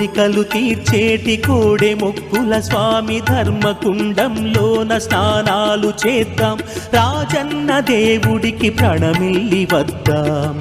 కోరికలు తీర్చేటి కోడె మొక్కుల స్వామి ధర్మకుండంలోన స్నానాలు చేద్దాం, రాజన్న దేవుడికి ప్రణమిల్లి వద్దాం.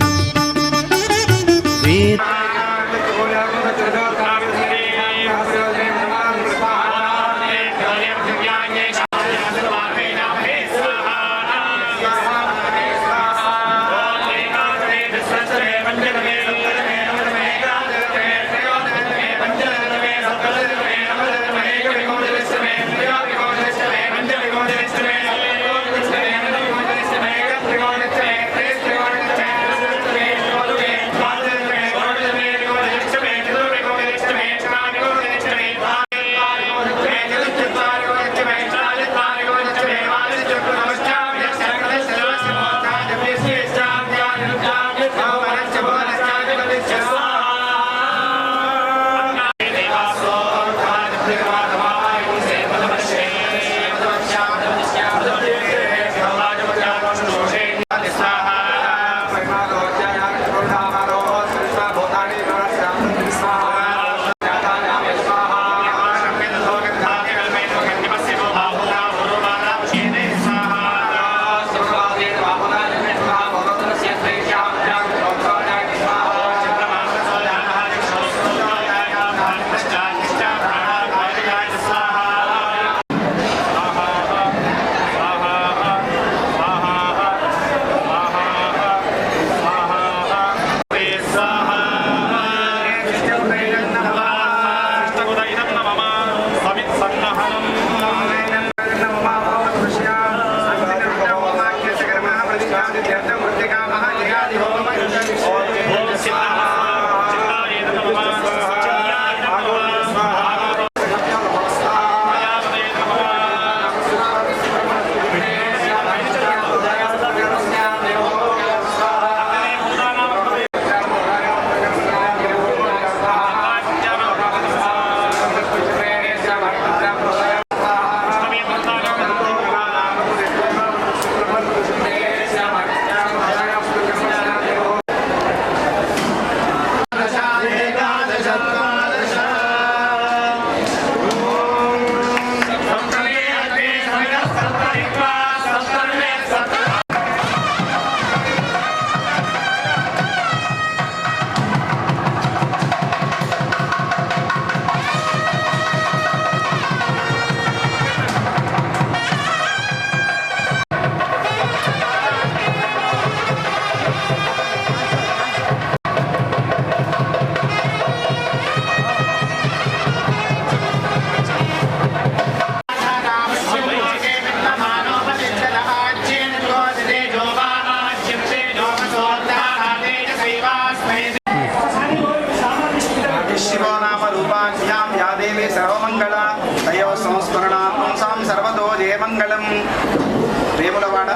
వేములవాడ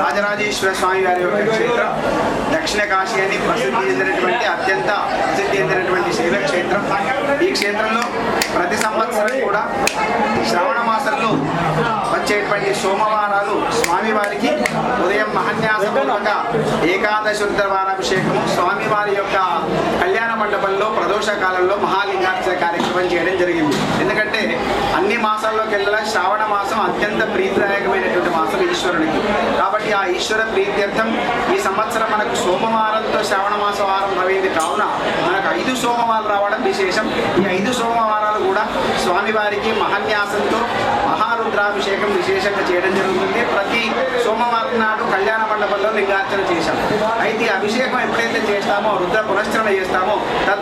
రాజరాజేశ్వర స్వామి వారి యొక్క క్షేత్రం దక్షిణ కాశీ అని ప్రసిద్ధి చెందినటువంటి అత్యంత ప్రసిద్ధి చెందినటువంటి శైవ క్షేత్రం. ఈ క్షేత్రంలో ప్రతి సంవత్సరం కూడా శ్రావణ మాసంలో వచ్చేటువంటి సోమవారాలు స్వామివారికి ఉదయం మహాన్యాసపూర్వక ఏకాదశుద్ధవారాభిషేకము, స్వామివారి యొక్క కళ్యాణ మండపంలో ప్రదోష కాలంలో మహాలింగార్చన కార్యక్రమం చేయడం జరిగింది. ఎందుకంటే అన్ని మాసాల్లోకి వెళ్ళిన శ్రావణ మాసం అత్యంత ప్రీతిదాయకమైనటువంటి మాసం ఈశ్వరునికి. కాబట్టి ఆ ఈశ్వర ప్రీత్యర్థం ఈ సంవత్సరం మనకు సోమవారంతో శ్రావణ మాసం ఆరంభమైంది కావున మనకు 5 సోమవారాలు రావడం విశేషం. ఈ 5 సోమవారాలు కూడా స్వామివారికి మహాన్యాసంతో మహారుద్రాభిషేకం విశేషంగా చేయడం జరుగుతుంది. ప్రతి సోమవారం నాడు కళ్యాణ మండపంలో లింగార్చన చేశాం. అయితే అభిషేకం ఎప్పుడైతే చేస్తామో, రుద్ర పునశ్చరణ చేస్తామో,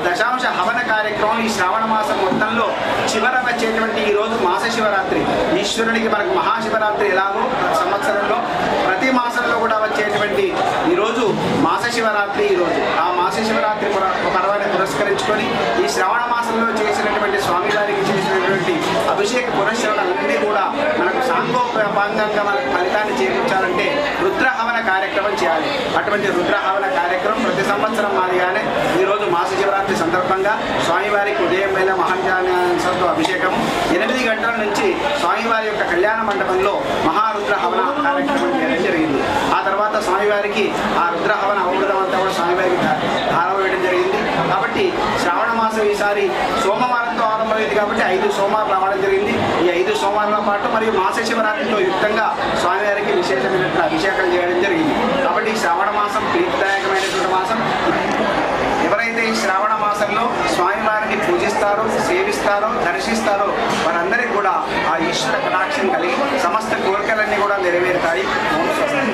దశాంశ హవన కార్యక్రమం ఈ శ్రావణ మాసం మొత్తంలో చివర వచ్చేటువంటి ఈ రోజు మాస శివరాత్రి. ఈశ్వరునికి మనకు మహాశివరాత్రి ఎలాగో సంవత్సరంలో ప్రతి మాసంలో కూడా వచ్చేటువంటి ఈరోజు మాస శివరాత్రి. ఈరోజు ఆ మాస శివరాత్రి పర్వాన్ని పురస్కరించుకొని ఈ శ్రావణ మాసంలో చేసినటువంటి స్వామివారికి చేసినటువంటి అభిషేక పునశ్చరణలన్నీ కూడా మనకు సాంగోపాంగంగా మనకు ఫలితాన్ని చేకూర్చాలంటే రుద్రహవన కార్యక్రమం చేయాలి. అటువంటి రుద్రహవన కార్యక్రమం ప్రతి సంవత్సరం మాదిగానే ఈరోజు మాస శివరాత్రి సందర్భంగా స్వామివారికి ఉదయం వేళ మహాన్యాసంతో అభిషేకము, 8 గంటల నుంచి స్వామివారి యొక్క కళ్యాణ మండపంలో మహారుద్ర హవన కార్యక్రమం చేయడం జరిగింది. ఆ తర్వాత స్వామివారికి ఆ రుద్రహవన ఔషధం అంతా కూడా స్వామివారికి ధారవేయడం జరిగింది. కాబట్టి శ్రావణ మాసం మాసం ఈసారి సోమవారంతో ఆరంభమైంది కాబట్టి 5 సోమవారాలు రావడం జరిగింది. ఈ 5 సోమవారాల పాటు మరియు మాస శివరాత్రితో యుక్తంగా స్వామివారికి విశేషమైనటువంటి అభిషేకం చేయడం జరిగింది. కాబట్టి ఈ శ్రావణ మాసం ప్రీతిదాయకమైనటువంటి మాసం. ఎవరైతే ఈ శ్రావణ మాసంలో స్వామివారిని పూజిస్తారో, సేవిస్తారో, దర్శిస్తారో వారందరికీ కూడా ఆ ఈశ్వర కటాక్షం కలిగి సమస్త కోరికలన్నీ కూడా నెరవేరుతాయి. ఓం స్వస్తి.